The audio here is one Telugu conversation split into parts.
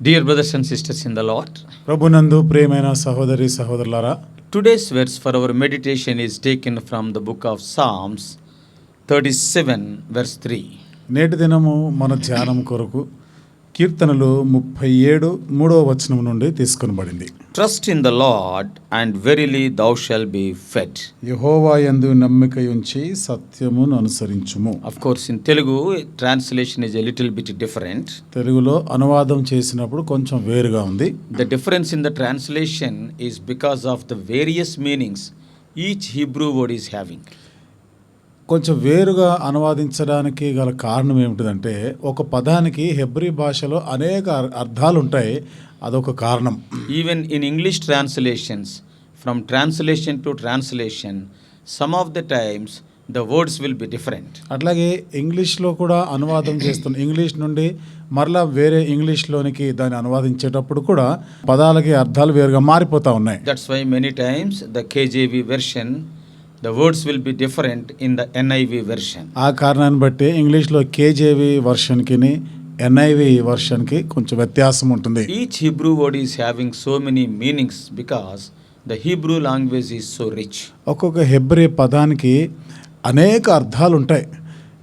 Dear brothers and sisters in the Lord, ప్రభునందు ప్రియమైన సహోదరి సహోదరులారా, today's verse for our meditation is taken from the book of Psalms 37 verse 3. నేటి దినము మన ధ్యానం కొరకు కీర్తనలు 37:3 నుండి తీసుకొనబడింది. Trust in the Lord and verily thou shalt be fed. యెహోవా యందు నమ్మిక ఉంచి సత్యమును అనుసరించుము. Of course in Telugu translation is a little bit different. తెలుగులో అనువాదం చేసినప్పుడు కొంచెం వేరుగా ఉంది. The difference in the translation is because of the various meanings each Hebrew word is having. కొంచెం వేరుగా అనువాదించడానికి గల కారణం ఏమిటంటే, ఒక పదానికి హెబ్రీ భాషలో అనేక అర్థాలు ఉంటాయి. అదొక కారణం. Even in English translations, from translation to translation, some of the times the words will be different. అట్లాగే ఇంగ్లీష్లో కూడా అనువాదం చేస్తున్న ఇంగ్లీష్ నుండి మరలా వేరే ఇంగ్లీష్లోనికి దాన్ని అనువాదించేటప్పుడు కూడా పదాలకి అర్థాలు వేరుగా మారిపోతూ ఉన్నాయి. That's why many times the KJV version, the words will be different in the NIV version. ఆ కారణాన్ని బట్టి ఇంగ్లీష్లో కేజేవి వర్షన్కి ఎన్ఐవి వర్షన్కి కొంచెం వ్యత్యాసం ఉంటుంది. Each Hebrew word is having so many meanings because the Hebrew language is so rich. ఒక్కొక్క హెబ్రీ పదానికి అనేక అర్థాలు ఉంటాయి.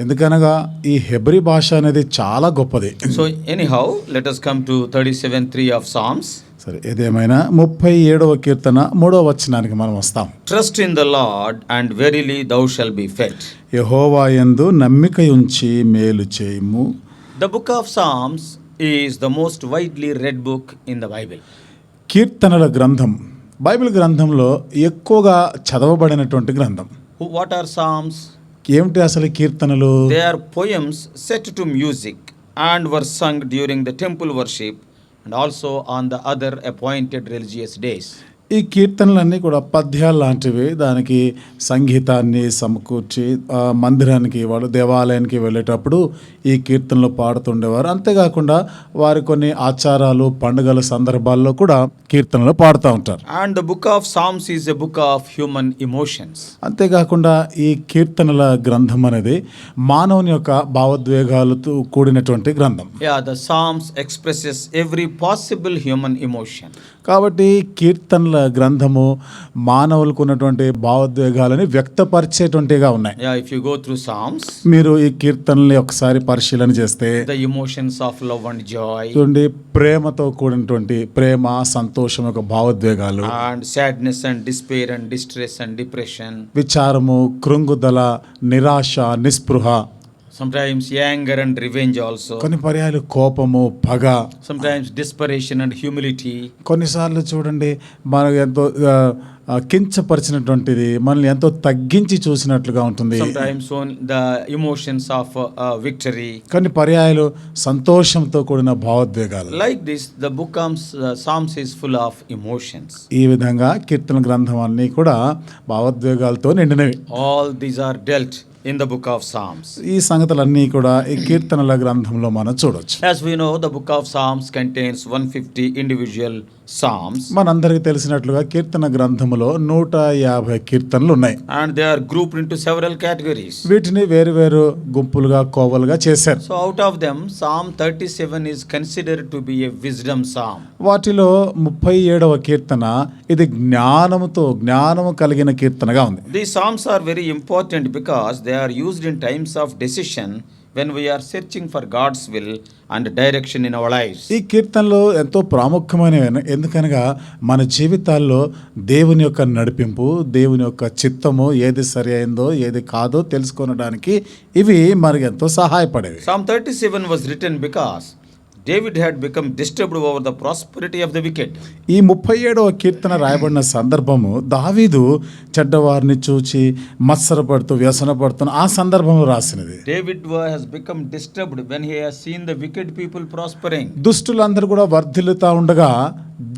ఎందుకనగా ఈ హెబ్రీ భాష అనేది చాలా గొప్పది. So anyhow, let us come to 37:3 of Psalms. సరే, ఏదేమైనా 37వ కీర్తన 3వ వచనానికి మనం వస్తాం. Trust in the Lord and verily thou shalt be fed. యెహోవా యందు నమ్మిక ఉంచి మేలు చేయుము. The book of Psalms is the most widely read book in the Bible. కీర్తనల గ్రంథం బైబిల్ గ్రంథంలో ఎక్కువగా చదవబడినటువంటి గ్రంథం. What are Psalms? ఏమిటి అసలు కీర్తనలు? They are poems set to music and were sung during the temple worship and also on the other appointed religious days. ఈ కీర్తనలన్నీ కూడా పద్యాలు లాంటివి. దానికి సంగీతాన్ని సమకూర్చి మందిరానికి వాళ్ళు దేవాలయానికి వెళ్ళేటప్పుడు ఈ కీర్తనలు పాడుతుండేవారు. అంతేకాకుండా వారి కొన్ని ఆచారాలు పండుగల సందర్భాల్లో కూడా కీర్తనలు పాడుతూ ఉంటారు. And the book of Psalms is a book of human emotions. అంతేకాకుండా ఈ కీర్తనల గ్రంథం అనేది మానవుని యొక్క భావోద్వేగాలతో కూడినటువంటి గ్రంథం. Yeah, the Psalms expresses every possible human emotion. కాబట్టి కీర్తనల గ్రంథము మానవులకు ఉన్నటువంటి భావోద్వేగాలని వ్యక్తపరిచేటువంటిగా ఉన్నాయి. Yeah, if you go through Psalms, మీరు ఈ కీర్తనల్ని ఒకసారి పరిశీలన చేస్తే the emotions of love and joy, చూడండి, ప్రేమతో కూడినటువంటి ప్రేమ, సంతోషం యొక్క భావోద్వేగాలు, and sadness and despair and distress and depression, విచారము, కృంగుదల, నిరాశ, నిస్పృహ, sometimes anger and revenge also, కొన్ని పర్యాయాలు కోపము, పగ, sometimes desperation and humility, కొన్నిసార్లు చూడండి మనకు ఎంతో కించపరిచినటువంటిది, మనల్ని ఎంతో తగ్గించి చూసినట్లుగా ఉంటుంది. sometimes on the emotions of victory. కొన్ని పర్యాయాలు సంతోషంతో కూడిన భావోద్వేగాలు. Like this, the book of Psalms is full of emotions. ఈ విధంగా కీర్తన గ్రంథం అన్నీ కూడా భావోద్వేగాలతో నిండినవి. All these are dealt in the book of Psalms. ఈ సంగతులన్నీ కూడా ఈ కీర్తనల గ్రంథంలో మనం చూడొచ్చు. As we know, the book of Psalms contains 150 individual psalms. మనందరికీ తెలిసినట్లుగా కీర్తన గ్రంథములో 150 కీర్తనలు ఉన్నాయి. And they are grouped into several categories. వీటిని వేరు వేరు గుంపులుగా, కోవలుగా చేశారు. So out of them, Psalm 37 is considered to be a wisdom psalm. వాటిలో 37వ కీర్తన ఇది జ్ఞానము కలిగిన కీర్తనగా ఉంది. These psalms are very important because they are used in times of decision when we are searching for God's will and direction in our lives. ఈ కీర్తనలు ఎంతో ప్రాముఖ్యమైనవి. ఎందుకనగా మన జీవితాల్లో దేవుని యొక్క నడిపింపు, దేవుని యొక్క చిత్తము ఏది సరి అయిందో ఏది కాదో తెలుసుకోవడానికి ఇవి మనకు ఎంతో సహాయపడేవి. Psalm 37 was written because David had become disturbed over the prosperity of the wicked. ఈ 37వ కీర్తన రాయబడిన సందర్భము దావీదు చెడ్డవారిని చూచి మత్సరపడుతూ వ్యసనపడుతున్న ఆ సందర్భంలో రాసినది. David has become disturbed when he has seen the wicked people prospering. దుష్టులందరూ కూడా వర్ధిల్లుతా ఉండగా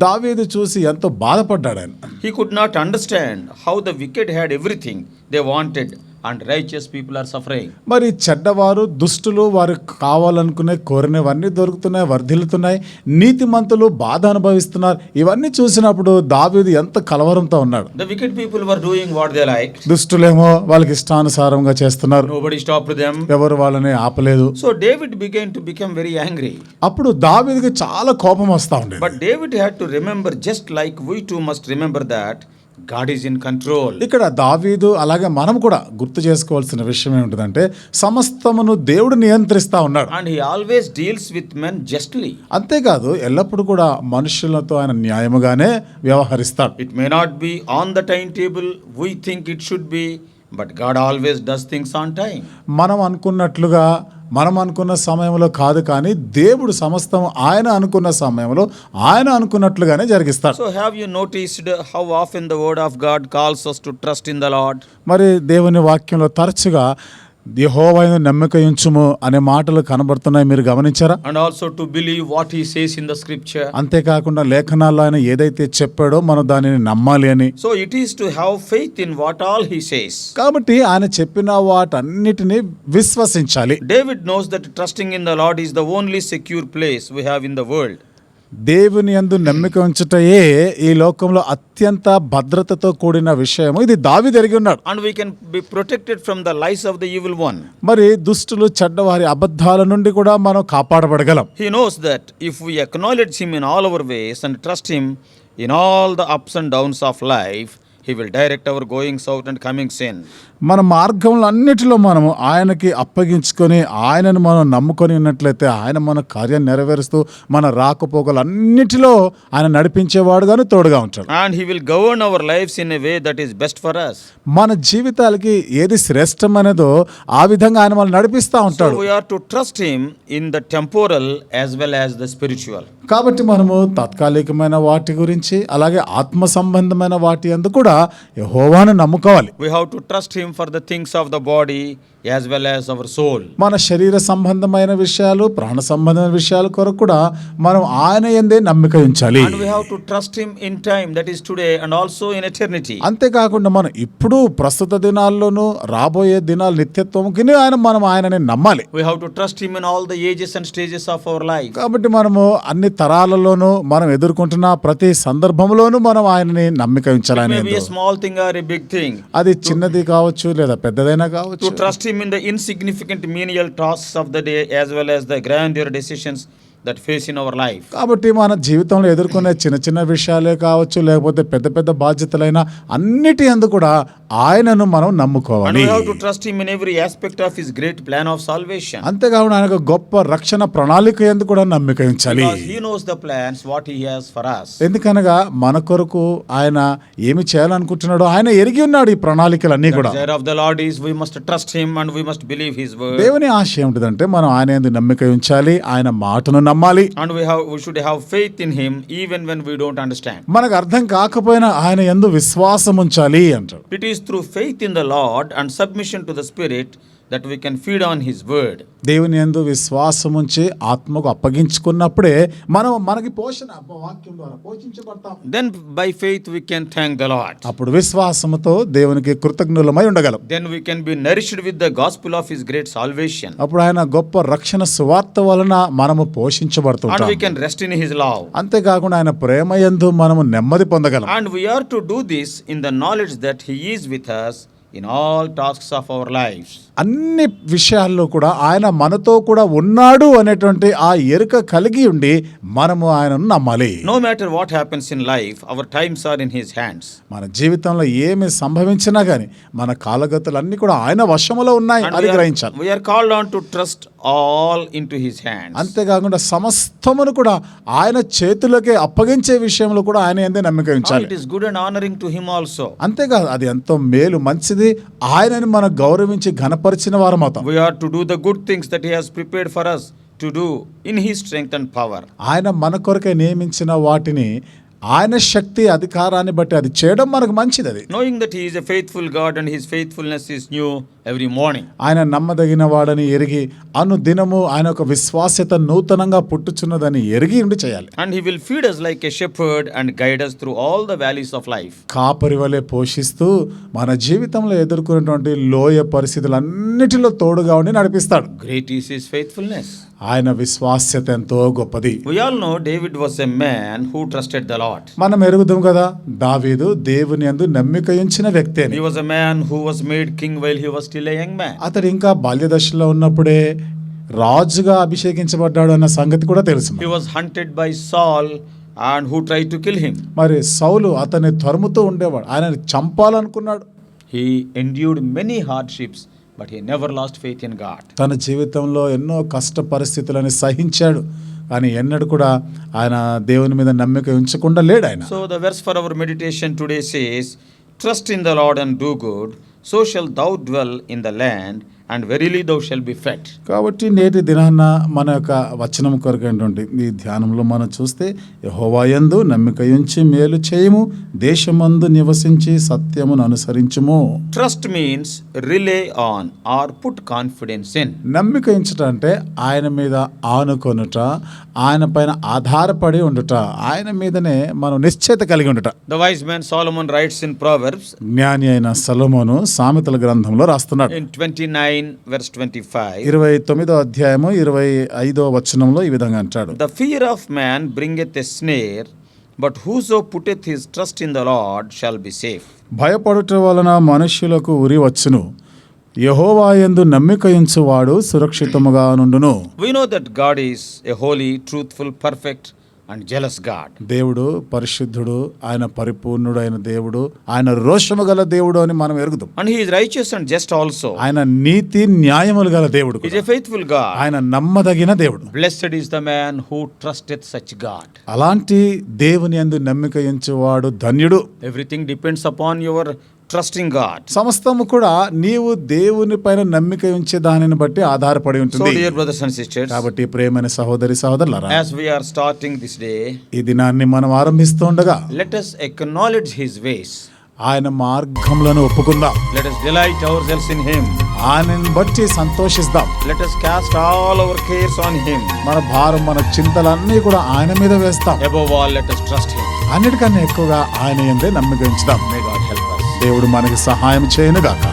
దావీదు చూసి ఎంతో బాధపడ్డాడు ఆయన. He could not understand how the wicked had everything they wanted and righteous people are suffering. మరి చెడ్డవారు దుష్టులు వారు కావాలనుకునే కోరినవన్నీ దొరుకుతున్నాయి, వర్ధిల్లుతున్నాయి. నీతిమంతులు బాధ అనుభవిస్తున్నారు. ఇవన్నీ చూసినప్పుడు దావీదు ఎంత కలవరంతో ఉన్నాడు. The wicked people were doing what they liked. దుష్టులేమో వాళ్ళకి ఇష్టానుసారంగా చేస్తున్నారు. Nobody stopped them. ఎవరు వాళ్ళని ఆపలేదు. So David began to become very angry. అప్పుడు దావీదుకి చాలా కోపం వస్తా ఉండేది. But David had to remember, just like we too must remember, that God is in control. ఇక్కడ దావీదు అలాగే మనం కూడా గుర్తు చేసుకోవాల్సిన విషయం ఏమిటంటే సమస్తమును దేవుడు నియంత్రిస్తా ఉన్నాడు. And he always deals with men justly. అంతేకాదు ఎల్లప్పుడూ కూడా మనుషులతో ఆయన న్యాయముగానే వ్యవహరిస్తాడు. It may not be on the timetable we think it should be, but God always does things on time. మనం అనుకున్న సమయంలో కాదు, కానీ దేవుడు సమస్తం ఆయన అనుకున్న సమయంలో ఆయన అనుకున్నట్లుగానే జరిగిస్తాడు. So have you noticed how often the word of God calls us to trust in the Lord? మరి దేవుని వాక్యంలో తరచుగా యెహోవాను నమ్మిక ఉంచుము అనే మాటలు కనబడుతున్నాయి, మీరు గమనించారా? And also to believe what he says in the scripture. అంతేకాకుండా లేఖనాల్లో ఆయన ఏదైతే చెప్పాడో మనం దానిని నమ్మాలి అని. So it is to have faith in what all he says. కాబట్టి ఆయన చెప్పిన వాటన్నిటిని విశ్వసించాలి. David knows that trusting in the Lord is the only secure place we have in the world. దేవుని యందు నమ్మిక ఉంచుటయే ఈ లోకంలో అత్యంత భద్రతతో కూడిన విషయము. ఇది దావీదు ఎరిగి ఉన్నాడు. And we can be protected from the lies of the evil one. మరి దుష్టులు చెడ్డవారి అబద్ధాల నుండి కూడా మనం కాపాడబడగలం. He knows that if we acknowledge him in all our ways and trust him in all the ups and downs of life, he will direct our goings out and comings in. మన మార్గంలో అన్నిటిలో మనము ఆయనకి అప్పగించుకొని ఆయనను మనం నమ్ముకొని ఉన్నట్లయితే ఆయన మన కార్యం నెరవేరుస్తూ మన రాకపోకలన్నిటిలో ఆయన నడిపించేవాడుగాను తోడుగా ఉంటాడు. And he will govern our lives in a way that is best for us. మన జీవితాలకి ఏది శ్రేష్టమైనదో ఆ విధంగా ఆయన మనల్ని నడిపిస్తూ So ఉంటాడు. we are to trust him in the temporal as well as the spiritual. కాబట్టి మనము తాత్కాలికమైన వాటి గురించి అలాగే ఆత్మ సంబంధమైన వాటి యందు కూడా యెహోవాను నమ్ముకోవాలి. We have to trust him for the things of the body as well as our soul. మన శరీర సంబంధమైన విషయాలు, ప్రాణ సంబంధమైన విషయాల కొరకు కూడా మనం ఆయన యందే నమ్మిక ఉంచాలి. And we have to trust him in time, that is today, and also in eternity. అంతేకాకుండా మనం ఇప్పుడు ప్రస్తుత దినాల్లోనూ రాబోయే దినాల నిత్యత్వంకి మనం ఆయనని నమ్మాలి. We have to trust him in all the ages and stages of our life. కాబట్టి మనము అన్ని తరాలలోనూ మనం ఎదుర్కొంటున్న ప్రతి సందర్భంలోనూ మనం ఆయనని నమ్మిక It ఉంచాలని. may be a small thing or a big thing. అది చిన్నది కావచ్చు లేదా పెద్దదైనా కావచ్చు. To trust him in the insignificant menial tasks of the day as well as the grandeur decisions that face in our life. కాబట్టి మన జీవితంలో ఎదుర్కొనే చిన్న చిన్న విషయాలే కావచ్చు లేకపోతే పెద్ద పెద్ద బాధ్యతలైన అన్నిటి యందు కూడా ఆయనను మనం And నమ్ముకోవాలి. we have to trust him in every aspect of his great plan of salvation. అంతేకాకుండా ఆయన గొప్ప రక్షణ ప్రణాళిక యందు కూడా నమ్మిక ఉంచాలి. Because he knows the plans, what he has for us. ఎందుకనగా మన కొరకు ఆయన ఏమి చేయాలనుకుంటున్నాడో ఆయన ఎరిగి ఉన్నాడు ఈ ప్రణాళికలన్నీ The కూడా. desire of the Lord is we must trust him and we must believe his word. దేవుని ఆశ ఏమిటంటే మనం ఆయన యందు నమ్మిక ఉంచాలి, ఆయన మాటను నమ్మాలి. And we should have faith in him even when we don't understand. మనకు అర్థం కాకపోయినా ఆయన యందు విశ్వాసం ఉంచాలి అంటాడు. It is through faith in the Lord and submission to the Spirit that we can feed on his word. దేవుని యందు విశ్వాసం ఉంచి ఆత్మకు అప్పగించుకున్నప్పుడే మనకి పోషణ వాక్యం ద్వారా పోషించబడతాం. Then by faith we can thank the Lord. అప్పుడు విశ్వాసముతో దేవునికి కృతజ్ఞులమై ఉండగలం. Then we can be nourished with the gospel of his great salvation. అప్పుడు ఆయన గొప్ప రక్షణ సువార్త వలన మనము And పోషించబడుతుంటాం. we can rest in his love. అంతేకాకుండా ఆయన ప్రేమ యందు మనము నెమ్మది పొందగలం. And we are to do this in the knowledge that he is with us in all tasks of our lives. అన్ని విషయాల్లో కూడా ఆయన మనతో కూడా ఉన్నాడు అనేటువంటి ఆ ఎరుక కలిగి ఉండి మనము ఆయనను నమ్మాలి. No matter what happens in life, our times are in his hands. మన జీవితంలో ఏమి సంభవించినా గానీ మన కాలగతులన్నీ కూడా ఆయన వశములో ఉన్నాయి And అది గ్రహించాలి. we are called on to trust all into his hands. అంతేకాకుండా సమస్తమును కూడా ఆయన చేతులకే అప్పగించే విషయంలో కూడా ఆయన యందే నమ్మిక And ఉంచాలి. it is good and honoring to him also. అంతేకాదు అది ఎంతో మేలు మంచిది, ఆయనని మనం గౌరవించి ఘనపరిచిన వారం అవుతాం. We are to do the good things that he has prepared for us to do in his strength and power. ఆయన మన కొరకే నియమించిన వాటిని ఆయన శక్తి అధికారాన్ని బట్టి అది చేయడం మనకు మంచిది. అది Knowing that He is a faithful God and His faithfulness is new every morning. ఆయన నమ్మదగిన వాడని ఎరిగి అనుదినము ఆయన ఒక విశ్వాస్యత నూతనంగా పుట్టుచున్నదని ఎరిగి ఉండి చేయాలి. And He will feed us like a shepherd and guide us through all the valleys of life. కాపరి వలె పోషిస్తూ మన జీవితంలో ఎదుర్కొన్నటువంటి లోయ పరిస్థితులన్నిటిలో తోడుగా ఉండి నడిపిస్తాడు. Great is His faithfulness. ఆయన విశ్వాస్యత ఎంతో గొప్పది. We all know David was a man who trusted the Lord. మనం ఎరుగుదాం కదా, దావీదు దేవుని యందు నమ్మిక ఉంచిన వ్యక్తి అని. He was a man who was made king while he was still a young man. అతడు ఇంకా బాల్య దశలో ఉన్నప్పుడే రాజుగా అభిషేకించబడ్డాడు అన్న సంగతి కూడా తెలుసు. He was hunted by Saul and who tried to kill him. మరి సౌలు అతన్ని తరుముతూ ఉండేవాడు, ఆయనని చంపాలనుకున్నాడు. He endured many hardships, but he never lost faith in God. తన జీవితంలో ఎన్నో కష్ట పరిస్థితులను సహించాడు, కానీ ఎన్నడూ కూడా ఆయన దేవుని మీద నమ్మిక ఉంచకుండా లేడు ఆయన. So the verse for our meditation today says, trust in the Lord and do good, so shall thou dwell in the land, and verily thou shalt be fed. కాబట్టి నేటి దినాన మన యొక్క వచనం కొరకైనటువంటి ఈ ధ్యానంలో మనం చూస్తే, యెహోవా యందు నమ్మిక ఉంచి మేలు చేయము, దేశమందు నివసించి సత్యమును అనుసరించుము. Trust means rely on or put confidence in. నమ్మిక ఉంచుట అంటే ఆయన మీద ఆనుకొనుట, ఆయన పైన ఆధారపడి ఉండుట, ఆయన మీదనే మనం నిశ్చయిత కలిగి ఉండుట. The wise man Solomon writes in Proverbs, జ్ఞాని అయిన సొలొమోను సామెతల గ్రంథంలో రాస్తున్నాడు. in 29 verse 25, 29వ అధ్యాయము 25వ వచనంలో ఈ విధంగా అంటాడు, the fear of man bringeth a snare, but whoso putteth his trust in the Lord shall be safe. భయపడుట వలన మనుష్యులకు ఉరి వచ్చును, యెహోవా యందు నమ్మిక ఉంచువాడు సురక్షితముగా నుండును. We know that God is a holy, truthful, perfect and jealous God. దేవుడు పరిశుద్ధుడు, ఆయన పరిపూర్ణుడు అయిన దేవుడు, ఆయన రోషము గల దేవుడు అని మనం ఎరుగుదాం. And He is righteous and just also. ఆయన నీతి న్యాయములు గల దేవుడు, He is a faithful God. ఆయన నమ్మదగిన దేవుడు. Blessed is the man who trusteth such God. అలాంటి దేవుని యందు నమ్మిక ఉంచువాడు ధన్యుడు. Everything depends upon your trusting God. సమస్తము కూడా నీవు దేవుని పైన నమ్మిక ఉంచే దానిని బట్టి ఆధారపడి So ఉంటుంది. dear brothers and sisters, కాబట్టి ప్రేమైన సహోదరి సహోదరులారా, as we are starting this day, ఈ దినాన్ని మనం ఆరంభిస్తుండగా let us acknowledge His ways. ఆయన మార్గములను ఒప్పుకుందాం. Let us delight ourselves in Him. ఆయనను బట్టి సంతోషిద్దాం. Let us cast all our cares on Him. మన భారం, మన చింతలన్నీ కూడా ఆయన మీద వేస్తాం. Above all, let us trust Him. అన్నిటికన్నా ఎక్కువగా ఆయన యందే నమ్మిక ఉంచుదాం. May God help us. దేవుడు మనకి సహాయం చేయనుగాక.